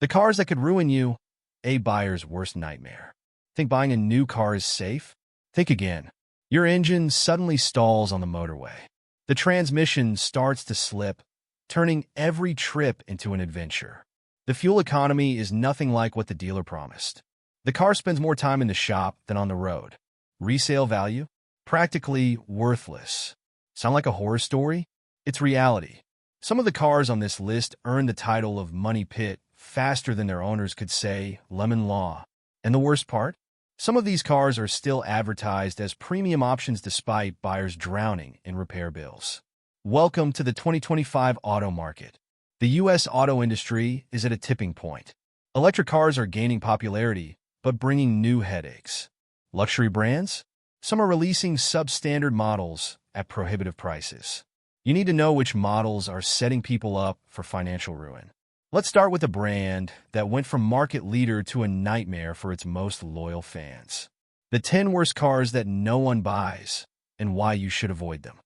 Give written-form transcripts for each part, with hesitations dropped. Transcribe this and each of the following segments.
The cars that could ruin you, a buyer's worst nightmare. Think buying a new car is safe? Think again. Your engine suddenly stalls on the motorway. The transmission starts to slip, turning every trip into an adventure. The fuel economy is nothing like what the dealer promised. The car spends more time in the shop than on the road. Resale value? Practically worthless. Sound like a horror story? It's reality. Some of the cars on this list earned the title of Money Pit faster than their owners could say lemon law. And the worst part? Some of these cars are still advertised as premium options despite buyers drowning in repair bills. Welcome to the 2025 auto market. The U.S. auto industry is at a tipping point. Electric cars are gaining popularity, but bringing new headaches. Luxury brands? Some are releasing substandard models at prohibitive prices. You need to know which models are setting people up for financial ruin. Let's start with a brand that went from market leader to a nightmare for its most loyal fans. The 10 worst cars that no one buys and why you should avoid them.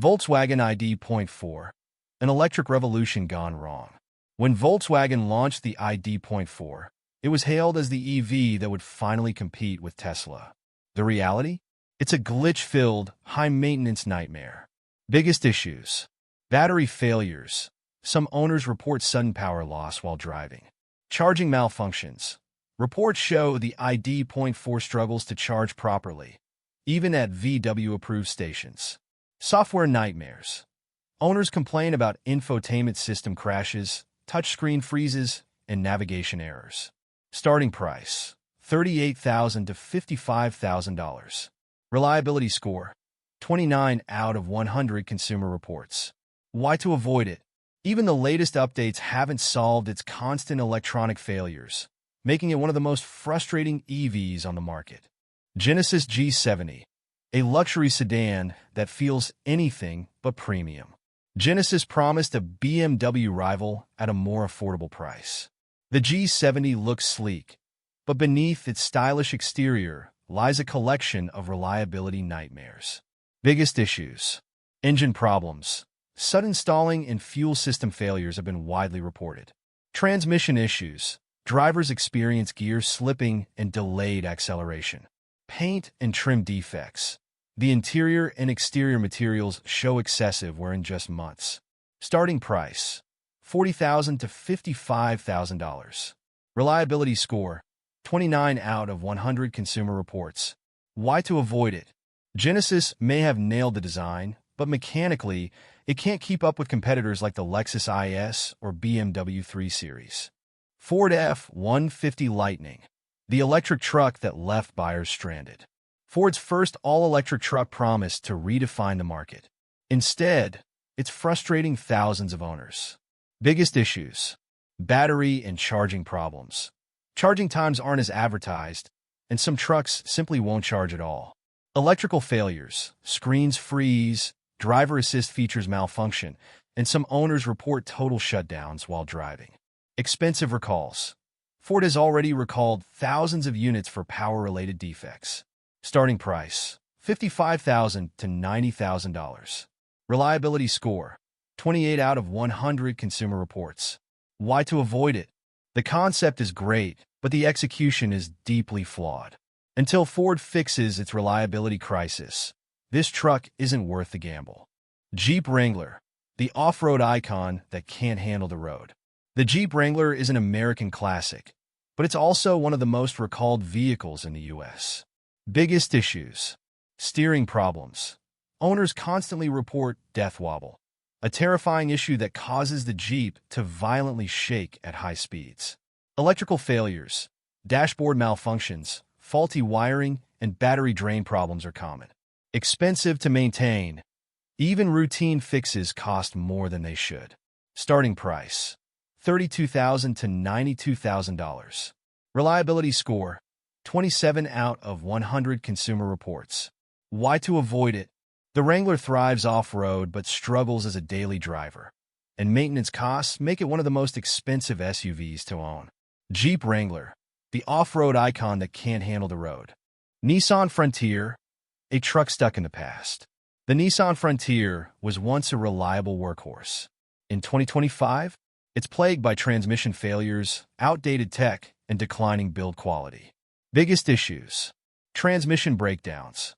Volkswagen ID.4, an electric revolution gone wrong. When Volkswagen launched the ID.4, it was hailed as the EV that would finally compete with Tesla. The reality? It's a glitch-filled, high-maintenance nightmare. Biggest issues. Battery failures. Some owners report sudden power loss while driving. Charging malfunctions. Reports show the ID.4 struggles to charge properly, even at VW-approved stations. Software nightmares. Owners complain about infotainment system crashes, touchscreen freezes, and navigation errors. Starting price, $38,000 to $55,000. Reliability score, 29 out of 100 Consumer Reports. Why to avoid it? Even the latest updates haven't solved its constant electronic failures, making it one of the most frustrating EVs on the market. Genesis G70, a luxury sedan that feels anything but premium. Genesis promised a BMW rival at a more affordable price. The G70 looks sleek, but beneath its stylish exterior lies a collection of reliability nightmares. Biggest issues. Engine problems. Sudden stalling and fuel system failures have been widely reported. Transmission issues. Drivers experience gear slipping and delayed acceleration. Paint and trim defects. The interior and exterior materials show excessive wear in just months. Starting price, $40,000 to $55,000. Reliability score, 29 out of 100 Consumer Reports. Why to avoid it? Genesis may have nailed the design, but mechanically, it can't keep up with competitors like the Lexus IS or BMW 3 Series. Ford F-150 Lightning, the electric truck that left buyers stranded. Ford's first all-electric truck promised to redefine the market. Instead, it's frustrating thousands of owners. Biggest issues. Battery and charging problems. Charging times aren't as advertised, and some trucks simply won't charge at all. Electrical failures. Screens freeze, driver assist features malfunction, and some owners report total shutdowns while driving. Expensive recalls. Ford has already recalled thousands of units for power-related defects. Starting price, $55,000 to $90,000. Reliability score, 28 out of 100 Consumer Reports. Why to avoid it? The concept is great, but the execution is deeply flawed. Until Ford fixes its reliability crisis, this truck isn't worth the gamble. Jeep Wrangler, the off-road icon that can't handle the road. The Jeep Wrangler is an American classic, but it's also one of the most recalled vehicles in the U.S. Biggest issues. Steering problems. Owners constantly report death wobble, a terrifying issue that causes the Jeep to violently shake at high speeds. Electrical failures. Dashboard malfunctions, faulty wiring, and battery drain problems are common. Expensive to maintain. Even routine fixes cost more than they should. Starting price, $32,000 to $92,000. Reliability score, 27 out of 100 Consumer Reports. Why to avoid it? The Wrangler thrives off-road but struggles as a daily driver, and maintenance costs make it one of the most expensive SUVs to own. Jeep Wrangler, the off-road icon that can't handle the road. Nissan Frontier, a truck stuck in the past. The Nissan Frontier was once a reliable workhorse. In 2025, It's plagued by transmission failures, outdated tech, and declining build quality. Biggest issues: transmission breakdowns.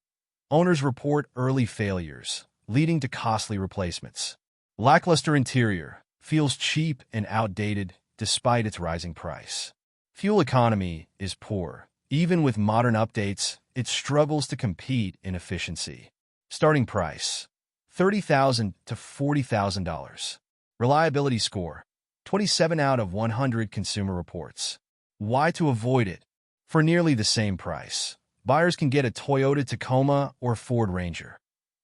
Owners report early failures, leading to costly replacements. Lackluster interior, feels cheap and outdated despite its rising price. Fuel economy is poor. Even with modern updates, it struggles to compete in efficiency. Starting price: $30,000 to $40,000. Reliability score: 27 out of 100 Consumer Reports. Why to avoid it? For nearly the same price, buyers can get a Toyota Tacoma or Ford Ranger,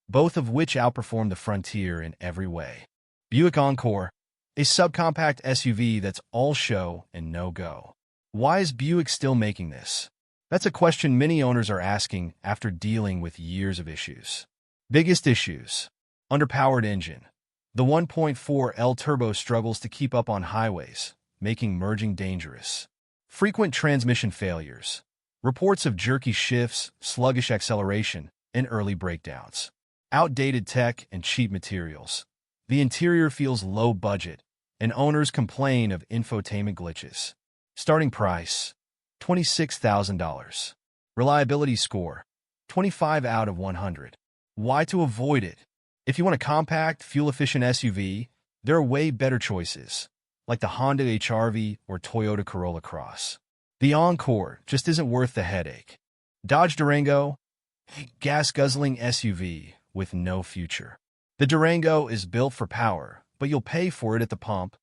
both of which outperform the Frontier in every way. Buick Encore, a subcompact SUV that's all show and no go. Why is Buick still making this? That's a question many owners are asking after dealing with years of issues. Biggest issues: underpowered engine. The 1.4L turbo struggles to keep up on highways, making merging dangerous. Frequent transmission failures. Reports of jerky shifts, sluggish acceleration, and early breakdowns. Outdated tech and cheap materials. The interior feels low budget, and owners complain of infotainment glitches. Starting price: $26,000. Reliability score: 25 out of 100. Why to avoid it? If you want a compact, fuel-efficient SUV, there are way better choices, like the Honda HR-V or Toyota Corolla Cross. The Encore just isn't worth the headache. Dodge Durango, a gas-guzzling SUV with no future. The Durango is built for power, but you'll pay for it at the pump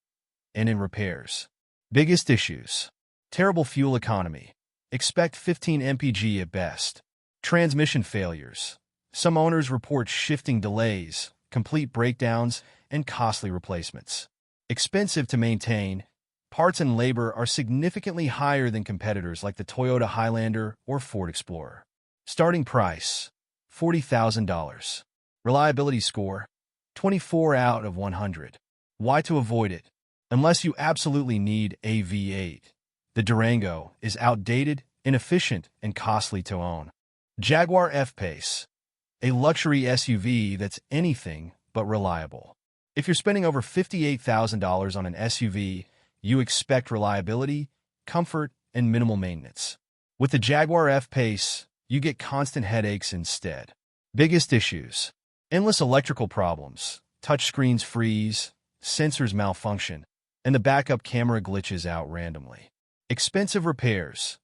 and in repairs. Biggest issues: terrible fuel economy. Expect 15 mpg at best. Transmission failures. Some owners report shifting delays, complete breakdowns, and costly replacements. Expensive to maintain. Parts and labor are significantly higher than competitors like the Toyota Highlander or Ford Explorer. Starting price: $40,000. Reliability score: 24 out of 100. Why to avoid it? Unless you absolutely need a V8. The Durango is outdated, inefficient, and costly to own. Jaguar F-Pace, a luxury SUV that's anything but reliable. If you're spending over $58,000 on an SUV, you expect reliability, comfort, and minimal maintenance. With the Jaguar F-Pace, you get constant headaches instead. Biggest issues: endless electrical problems, touchscreens freeze, sensors malfunction, and the backup camera glitches out randomly. Expensive repairs.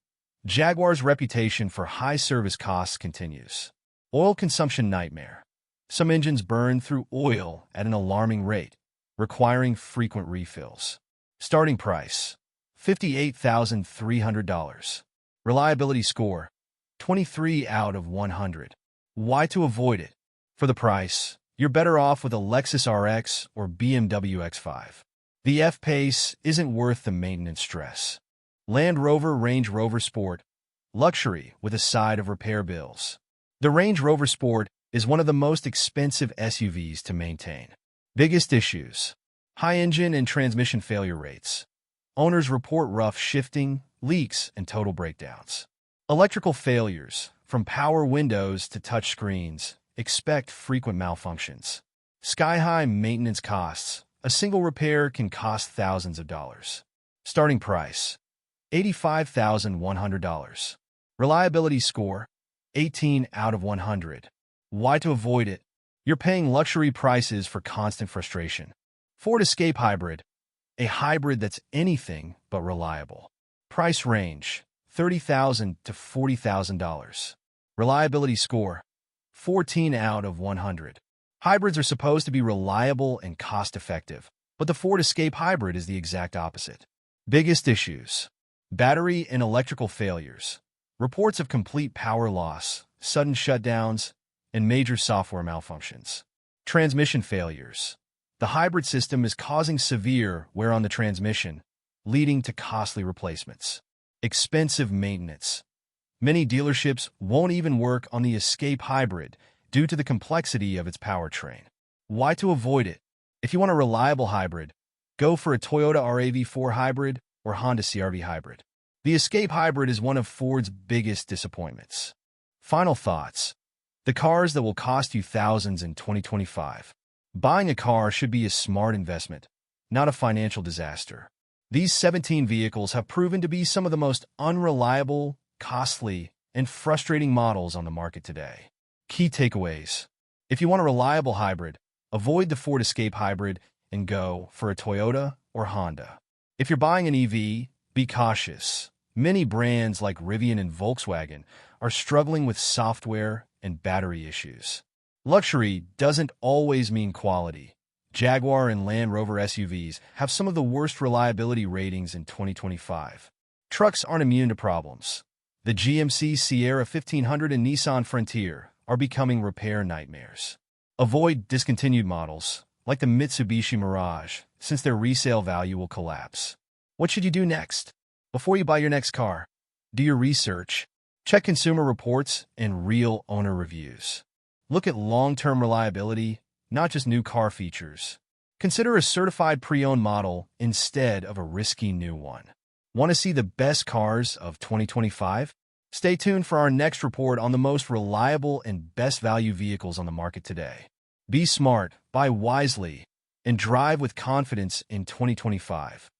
Jaguar's reputation for high service costs continues. Oil consumption nightmare. Some engines burn through oil at an alarming rate, requiring frequent refills. Starting price: $58,300. Reliability score: 23 out of 100. Why to avoid it? For the price, you're better off with a Lexus RX or BMW X5. The F-Pace isn't worth the maintenance stress. Land Rover Range Rover Sport, luxury with a side of repair bills. The Range Rover Sport is one of the most expensive SUVs to maintain. Biggest issues: high engine and transmission failure rates. Owners report rough shifting, leaks, and total breakdowns. Electrical failures, from power windows to touch screens. Expect frequent malfunctions. Sky-high maintenance costs. A single repair can cost thousands of dollars. Starting price: $85,100. Reliability score: 18 out of 100. Why to avoid it? You're paying luxury prices for constant frustration. Ford Escape Hybrid, a hybrid that's anything but reliable. Price range: $30,000 to $40,000. Reliability score: 14 out of 100. Hybrids are supposed to be reliable and cost-effective, but the Ford Escape Hybrid is the exact opposite. Biggest issues: battery and electrical failures. Reports of complete power loss, sudden shutdowns, and major software malfunctions. Transmission failures. The hybrid system is causing severe wear on the transmission, leading to costly replacements. Expensive maintenance. Many dealerships won't even work on the Escape Hybrid due to the complexity of its powertrain. Why to avoid it? If you want a reliable hybrid, go for a Toyota RAV4 Hybrid or Honda CR-V Hybrid. The Escape Hybrid is one of Ford's biggest disappointments. Final thoughts. The cars that will cost you thousands in 2025. Buying a car should be a smart investment, not a financial disaster. These 17 vehicles have proven to be some of the most unreliable, costly, and frustrating models on the market today. Key takeaways. If you want a reliable hybrid, avoid the Ford Escape hybrid and go for a Toyota or Honda. If you're buying an EV, be cautious. Many brands like Rivian and Volkswagen are struggling with software and battery issues. Luxury doesn't always mean quality. Jaguar and Land Rover SUVs have some of the worst reliability ratings in 2025. Trucks aren't immune to problems. The GMC Sierra 1500 and Nissan Frontier are becoming repair nightmares. Avoid discontinued models, like the Mitsubishi Mirage, since their resale value will collapse. What should you do next? Before you buy your next car, do your research. Check consumer reports and real owner reviews. Look at long-term reliability, not just new car features. Consider a certified pre-owned model instead of a risky new one. Want to see the best cars of 2025? Stay tuned for our next report on the most reliable and best value vehicles on the market today. Be smart, buy wisely, and drive with confidence in 2025.